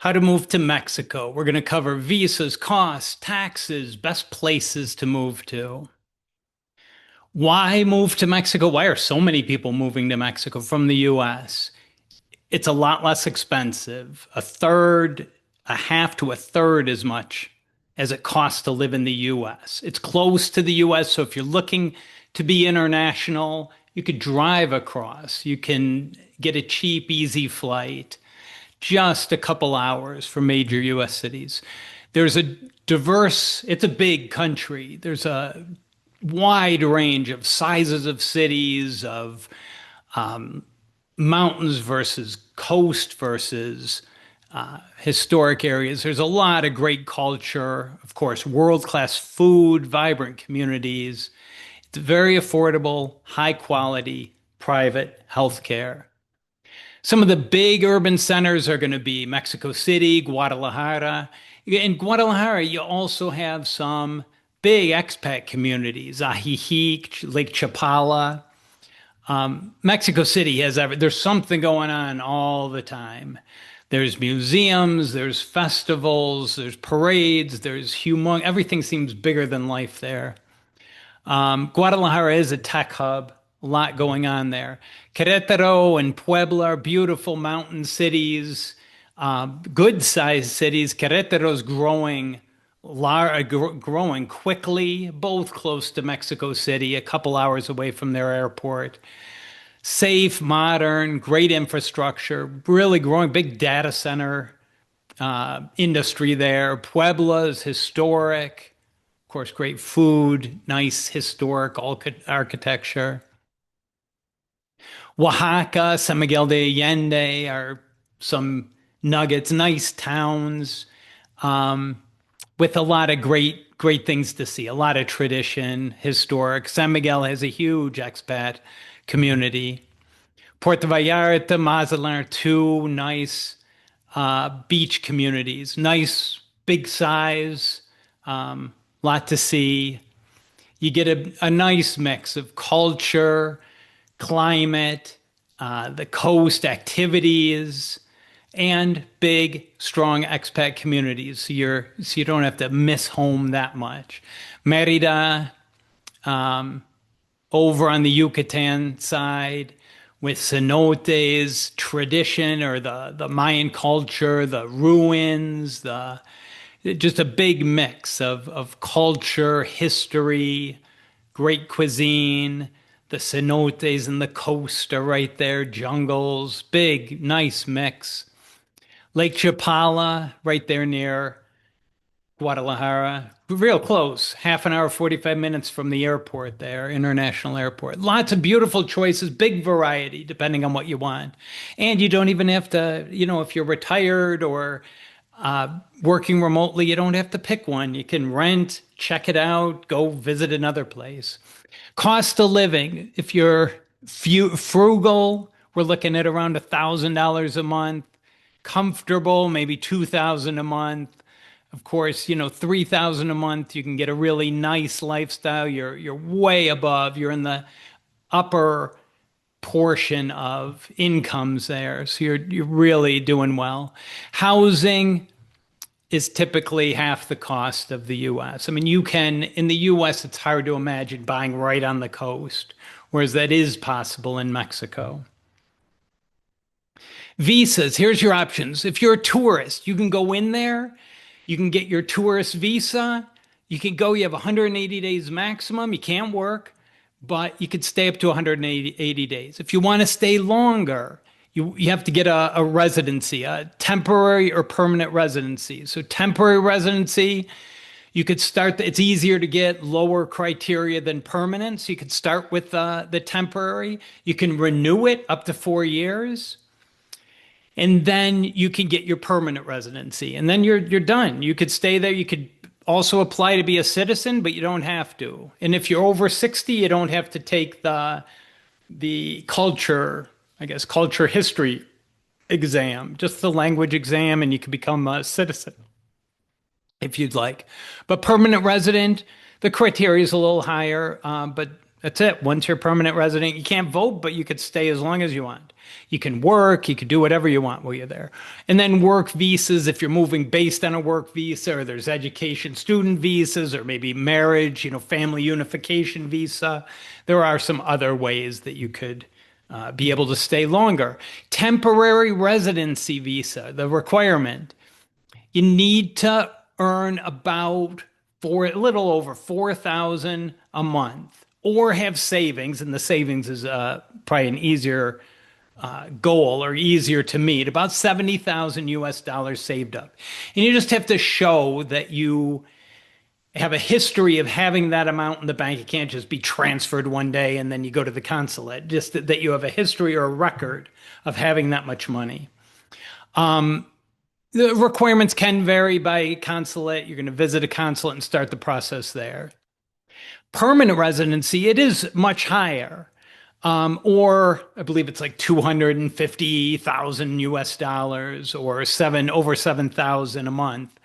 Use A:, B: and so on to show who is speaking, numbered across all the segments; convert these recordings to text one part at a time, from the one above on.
A: How to move to Mexico. We're going to cover visas, costs, taxes, best places to move to. Why move to Mexico? Why are so many people moving to Mexico from the US? It's a lot less expensive, a third, a half to a third as much as it costs to live in the US. It's close to the US, so if you're looking to be international, you could drive across. You can get a cheap, easy flight, just a couple hours from major US cities. There's a diverse, it's a big country. There's a wide range of sizes of cities, of mountains versus coast versus historic areas. There's a lot of great culture, of course, world-class food, vibrant communities. It's very affordable, high quality, private healthcare. Some of the big urban centers are going to be Mexico City, Guadalajara. In Guadalajara, you also have some big expat communities, Ajijic, Lake Chapala. Mexico City there's something going on all the time. There's museums, there's festivals, there's parades, everything seems bigger than life there. Guadalajara is a tech hub, a lot going on there. Querétaro and Puebla are beautiful mountain cities, good sized cities. Querétaro's growing quickly, both close to Mexico City, a couple hours away from their airport. Safe, modern, great infrastructure, really growing, big data center industry there. Puebla is historic, of course, great food, nice historic architecture. Oaxaca, San Miguel de Allende are some nuggets, nice towns with a lot of great things to see, a lot of tradition, historic. San Miguel has a huge expat community. Puerto Vallarta, Mazatlan are two nice beach communities, nice big size, lot to see. You get a nice mix of culture, climate, the coast activities, and big, strong expat communities. So you don't have to miss home that much. Merida, over on the Yucatan side, with cenotes, tradition or the Mayan culture, the ruins, just a big mix of culture, history, great cuisine. The cenotes and the coast are right there, jungles, big, nice mix. Lake Chapala, right there near Guadalajara, real close, half an hour, 45 minutes from the airport there, international airport. Lots of beautiful choices, big variety depending on what you want. And you don't even have to, if you're retired or working remotely, you don't have to pick one. You can rent, check it out, go visit another place. Cost of living, if you're frugal, we're looking at around $1,000 a month. Comfortable, maybe 2,000 a month. Of course, 3,000 a month, you can get a really nice lifestyle. You're way above, you're in the upper portion of incomes there. So you're really doing well. Housing is typically half the cost of the US. I mean, in the US, it's hard to imagine buying right on the coast, whereas that is possible in Mexico. Visas, here's your options. If you're a tourist, you can go in there, you can get your tourist visa. You can go, you have 180 days maximum. You can't work, but you could stay up to 180 days. If you want to stay longer, you have to get a residency, a temporary or permanent residency. So temporary residency, you could it's easier to get, lower criteria than permanent. So you could start with the temporary. You can renew it up to 4 years. And then you can get your permanent residency. And then you're done. You could stay there. You could also apply to be a citizen, but you don't have to. And if you're over 60, you don't have to take the culture history exam, just the language exam, and you can become a citizen if you'd like. But permanent resident, the criteria is a little higher, but That's it. Once you're a permanent resident, you can't vote, but you could stay as long as you want. You can work, you could do whatever you want while you're there. And then work visas, if you're moving based on a work visa, or there's education student visas, or maybe marriage, family unification visa. There are some other ways that you could be able to stay longer. Temporary residency visa, the requirement you need to earn about a little over 4,000 a month, or have savings, and the savings is probably an easier goal or easier to meet, about 70,000 US dollars saved up. And you just have to show that you have a history of having that amount in the bank. It can't just be transferred one day and then you go to the consulate, just that you have a history or a record of having that much money. The requirements can vary by consulate. You're going to visit a consulate and start the process there. Permanent residency, it is much higher. Or I believe it's like 250,000 US dollars, or over 7,000 a month.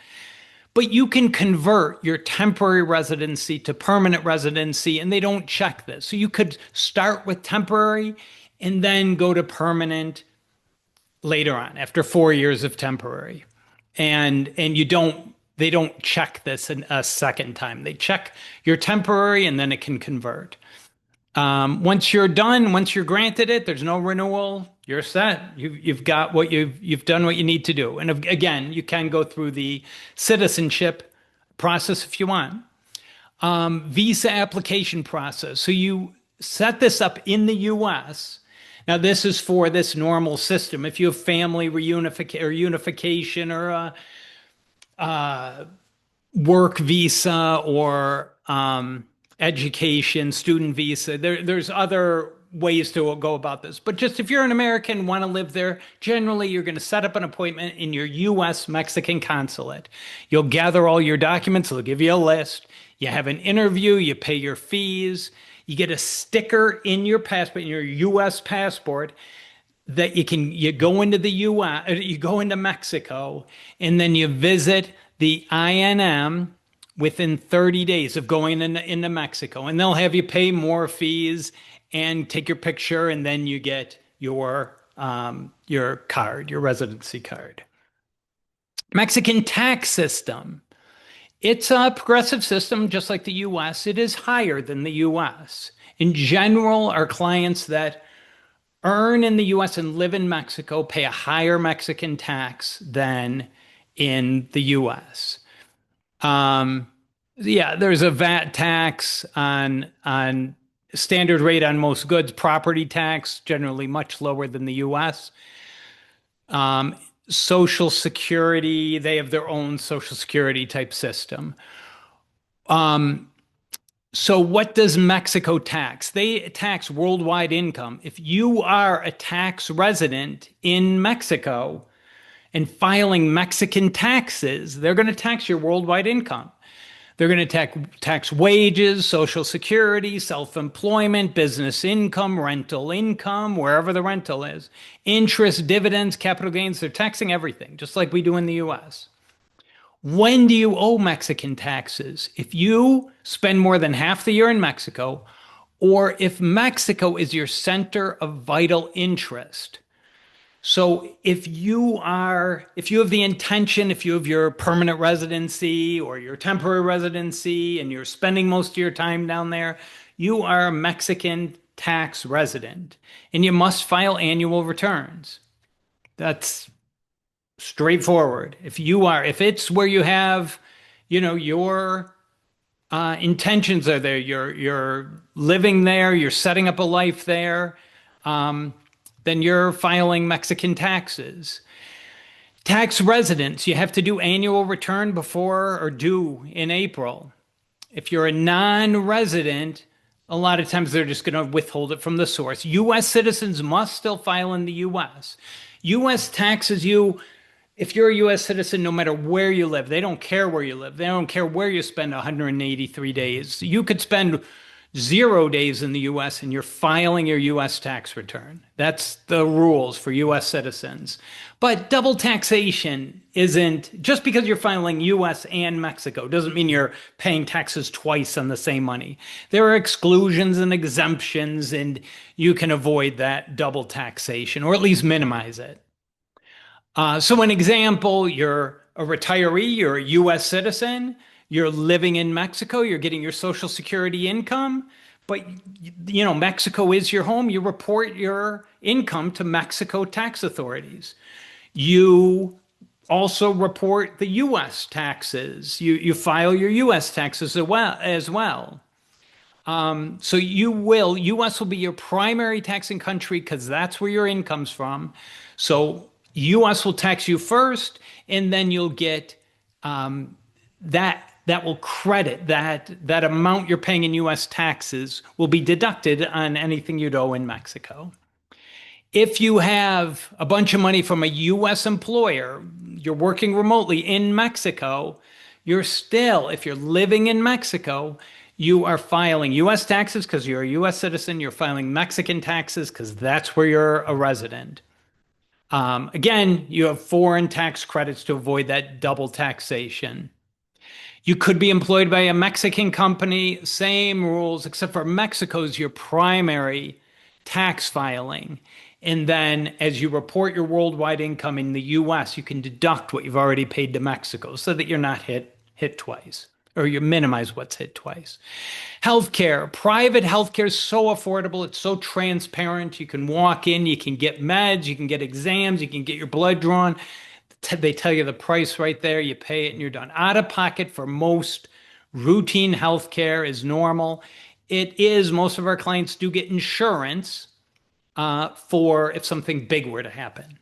A: But you can convert your temporary residency to permanent residency, and they don't check this. So you could start with temporary and then go to permanent later on, after 4 years of temporary. And they don't check this a second time. They check your temporary and then it can convert. Once you're done, once you're granted it, there's no renewal. You're set. You've got you've done what you need to do. And again, you can go through the citizenship process if you want. Visa application process. So you set this up in the US. Now, this is for this normal system. If you have family unification, or a work visa, or education, student visa, there's other ways to go about this. But just if you're an American, want to live there, generally you're going to set up an appointment in your US Mexican consulate. You'll gather all your documents. They'll give you a list. You have an interview. You pay your fees. You get a sticker in your passport, in your US passport, that you go into the US, you go into Mexico, and then you visit the INM within 30 days of going into Mexico. And they'll have you pay more fees and take your picture, and then you get your card, your residency card. Mexican tax system. It's a progressive system, just like the US. It is higher than the US. In general, our clients that earn in the US and live in Mexico pay a higher Mexican tax than in the US. There's a VAT tax on standard rate on most goods. Property tax, generally much lower than the US. Social Security, they have their own Social Security type system. So what does Mexico tax? They tax worldwide income. If you are a tax resident in Mexico and filing Mexican taxes, they're going to tax your worldwide income. They're going to tax wages, Social Security, self-employment, business income, rental income, wherever the rental is, interest, dividends, capital gains. They're taxing everything, just like we do in the US. When do you owe Mexican taxes? If you spend more than half the year in Mexico, or if Mexico is your center of vital interest. So if you have the intention, if you have your permanent residency or your temporary residency, and you're spending most of your time down there, you are a Mexican tax resident, and you must file annual returns. That's straightforward. If it's where you have, your intentions are there, you're living there, you're setting up a life there, then you're filing Mexican taxes. Tax residents, you have to do annual return before or due in April. If you're a non-resident, a lot of times they're just going to withhold it from the source. U.S. citizens must still file in the U.S. U.S. taxes you, if you're a U.S. citizen, no matter where you live. They don't care where you live. They don't care where you spend 183 days. You could spend 0 days in the US and you're filing your US tax return. That's the rules for US citizens. But double taxation isn't just because you're filing US and Mexico doesn't mean you're paying taxes twice on the same money. There are exclusions and exemptions, and you can avoid that double taxation or at least minimize it. So, an example, you're a retiree, you're a US citizen, you're living in Mexico, you're getting your Social Security income, but Mexico is your home. You report your income to Mexico tax authorities. You also report the US taxes. You file your US taxes as well. So US will be your primary taxing country because that's where your income's from. So US will tax you first, and then you'll get that will credit that amount you're paying in US taxes will be deducted on anything you'd owe in Mexico. If you have a bunch of money from a US employer, you're working remotely in Mexico, if you're living in Mexico, you are filing US taxes because you're a US citizen, you're filing Mexican taxes because that's where you're a resident. Again, you have foreign tax credits to avoid that double taxation. You could be employed by a Mexican company, same rules, except for Mexico's your primary tax filing. And then as you report your worldwide income in the US, you can deduct what you've already paid to Mexico so that you're not hit twice, or you minimize what's hit twice. Healthcare, private healthcare is so affordable. It's so transparent. You can walk in, you can get meds, you can get exams, you can get your blood drawn. They tell you the price right there. You pay it and you're done. Out of pocket for most routine healthcare is normal. Most of our clients do get insurance for if something big were to happen.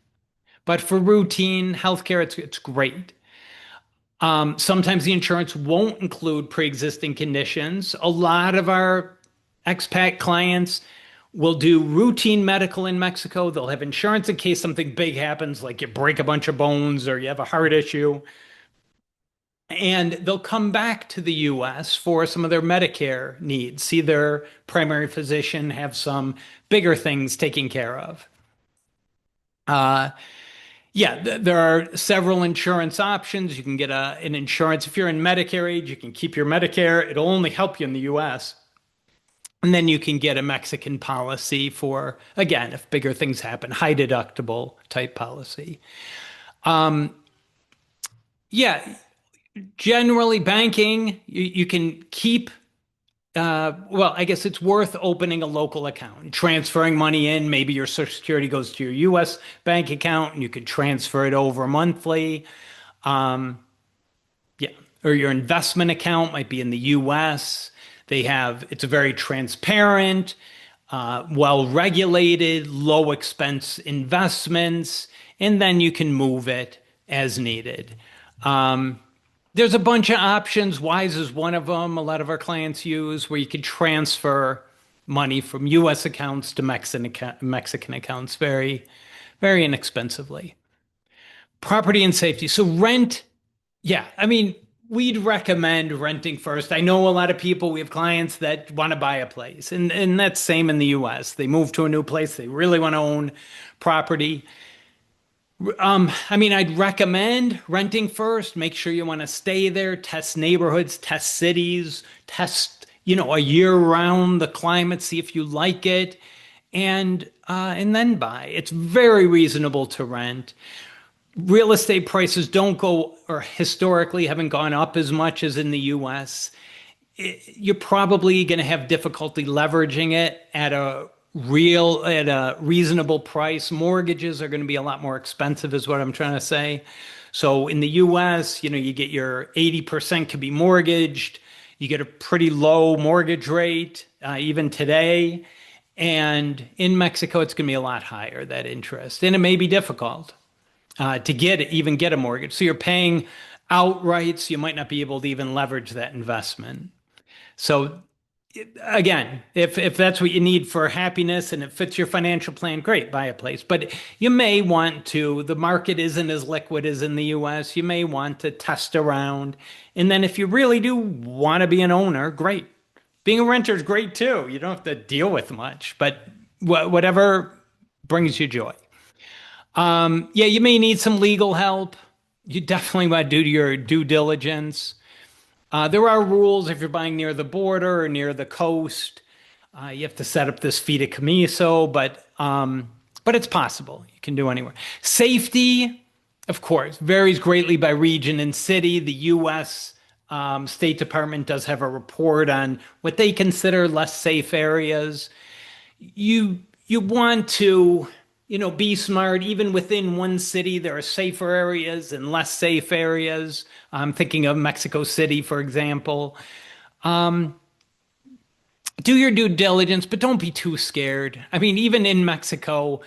A: But for routine healthcare, it's great. Sometimes the insurance won't include pre-existing conditions. A lot of our expat clients will do routine medical in Mexico. They'll have insurance in case something big happens, like you break a bunch of bones or you have a heart issue. And they'll come back to the US for some of their Medicare needs, see their primary physician, have some bigger things taken care of. There are several insurance options. You can get an insurance. If you're in Medicare age, you can keep your Medicare. It'll only help you in the US. And then you can get a Mexican policy for, again, if bigger things happen, high deductible type policy. Generally banking, you can keep, I guess it's worth opening a local account, transferring money in. Maybe your Social Security goes to your US bank account and you can transfer it over monthly. Or your investment account might be in the US. It's a very transparent, well-regulated, low-expense investments, and then you can move it as needed. There's a bunch of options. Wise is one of them. A lot of our clients use where you can transfer money from U.S. accounts to Mexican accounts very, very inexpensively. Property and safety. So rent, we'd recommend renting first. I know a lot of people, we have clients that want to buy a place, and that's same in the US. They move to a new place, they really want to own property. I'd recommend renting first. Make sure you want to stay there, test neighborhoods, test cities, test, a year round the climate, see if you like it, and then buy. It's very reasonable to rent. Real estate prices don't go, or historically haven't gone up as much as in the US. You're probably going to have difficulty leveraging it at a reasonable price. Mortgages are going to be a lot more expensive is what I'm trying to say. So in the US, you get your 80% could be mortgaged. You get a pretty low mortgage rate, even today. And in Mexico, it's going to be a lot higher, that interest. And it may be difficult to even get a mortgage. So you're paying outright, so you might not be able to even leverage that investment. So again, if that's what you need for happiness and it fits your financial plan, great, buy a place. But you may want to, the market isn't as liquid as in the US. You may want to test around. And then if you really do want to be an owner, great. Being a renter is great too. You don't have to deal with much, but whatever brings you joy. Yeah, you may need some legal help. You definitely want to do your due diligence. There are rules if you're buying near the border or near the coast. You have to set up this fideicomiso, but it's possible. You can do anywhere. Safety, of course, varies greatly by region and city. The U.S. State Department does have a report on what they consider less safe areas. You want to, be smart. Even within one city, there are safer areas and less safe areas. I'm thinking of Mexico City, for example. Do your due diligence, but don't be too scared. I mean, even in Mexico,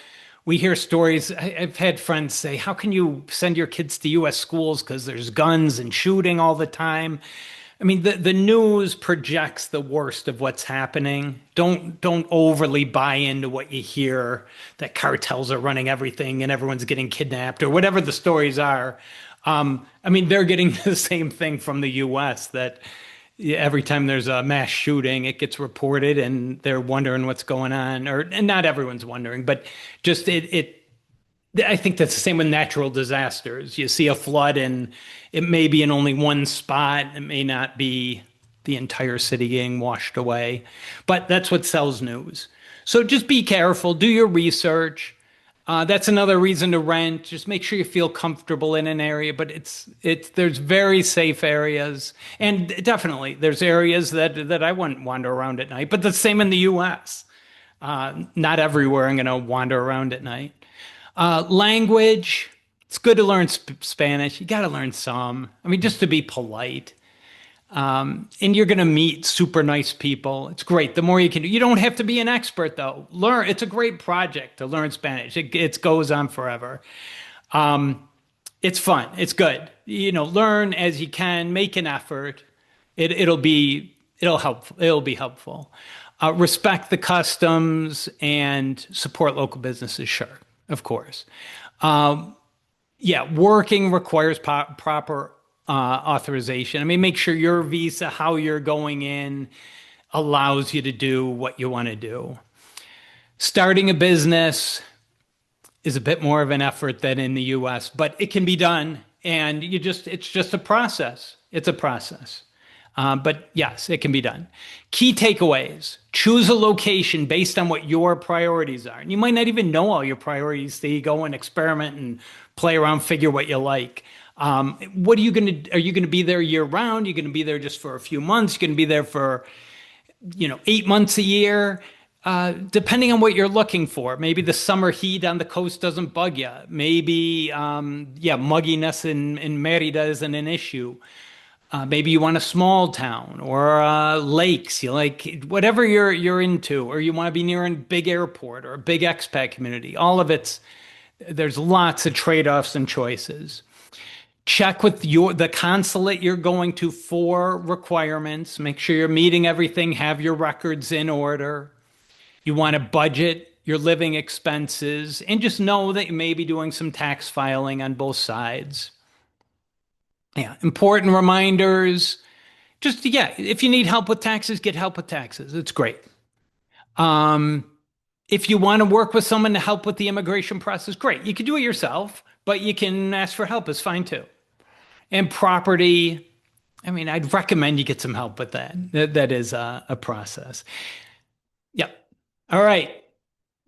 A: we hear stories. I've had friends say, "How can you send your kids to U.S. schools because there's guns and shooting all the time?" I mean, the news projects the worst of what's happening. Don't overly buy into what you hear that cartels are running everything and everyone's getting kidnapped or whatever the stories are. I mean, they're getting the same thing from the U.S. that every time there's a mass shooting, it gets reported and they're wondering what's going on. And not everyone's wondering, but just I think that's the same with natural disasters. You see a flood and it may be in only one spot. It may not be the entire city getting washed away, but that's what sells news. So just be careful, do your research. That's another reason to rent. Just make sure you feel comfortable in an area, but there's very safe areas, and definitely there's areas that I wouldn't wander around at night. But the same in the U.S. Not everywhere I'm going to wander around at night. Language. It's good to learn Spanish. You got to learn some. I mean, just to be polite. And you're going to meet super nice people. It's great. The more you can do, you don't have to be an expert though. Learn. It's a great project to learn Spanish. It goes on forever. It's fun. It's good. Learn as you can. Make an effort. It'll help. It'll be helpful. Respect the customs and support local businesses. Sure, of course. Yeah, working requires proper authorization. I mean, make sure your visa, how you're going in, allows you to do what you want to do. Starting a business is a bit more of an effort than in the US, but it can be done. And it's just a process. It's a process. But yes, it can be done. Key takeaways: choose a location based on what your priorities are. And you might not even know all your priorities. So you go and experiment and play around, figure what you like. What are you going to, are you going to be there year round? You're going to be there just for a few months. You're going to be there for, 8 months a year. Depending on what you're looking for. Maybe the summer heat on the coast doesn't bug you. Maybe, mugginess in Merida isn't an issue. Maybe you want a small town or lakes. You like whatever you're into, or you want to be near a big airport or a big expat community. All of there's lots of trade-offs and choices. Check with the consulate you're going to for requirements. Make sure you're meeting everything. Have your records in order. You want to budget your living expenses, and just know that you may be doing some tax filing on both sides. Yeah, important reminders. If you need help with taxes, get help with taxes. It's great. If you want to work with someone to help with the immigration process, great. You can do it yourself, but you can ask for help. It's fine too. And property, I mean, I'd recommend you get some help with that. That is a process. Yep. All right.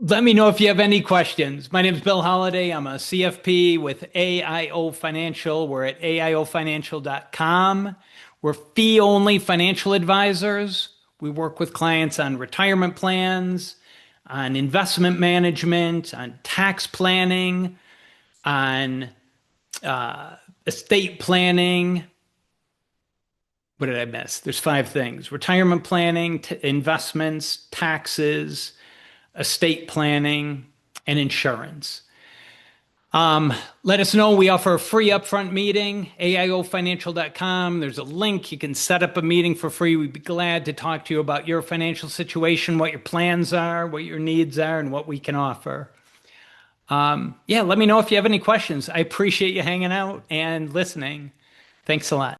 A: Let me know if you have any questions. My name is Bill Holliday. I'm a CFP with AIO Financial. We're at AIOfinancial.com. We're fee-only financial advisors. We work with clients on retirement plans, on investment management, on tax planning, on estate planning. What did I miss? There's 5 things: retirement planning, investments, taxes, estate planning, and insurance. Let us know. We offer a free upfront meeting, AIOfinancial.com. There's a link. You can set up a meeting for free. We'd be glad to talk to you about your financial situation, what your plans are, what your needs are, and what we can offer. Let me know if you have any questions. I appreciate you hanging out and listening. Thanks a lot.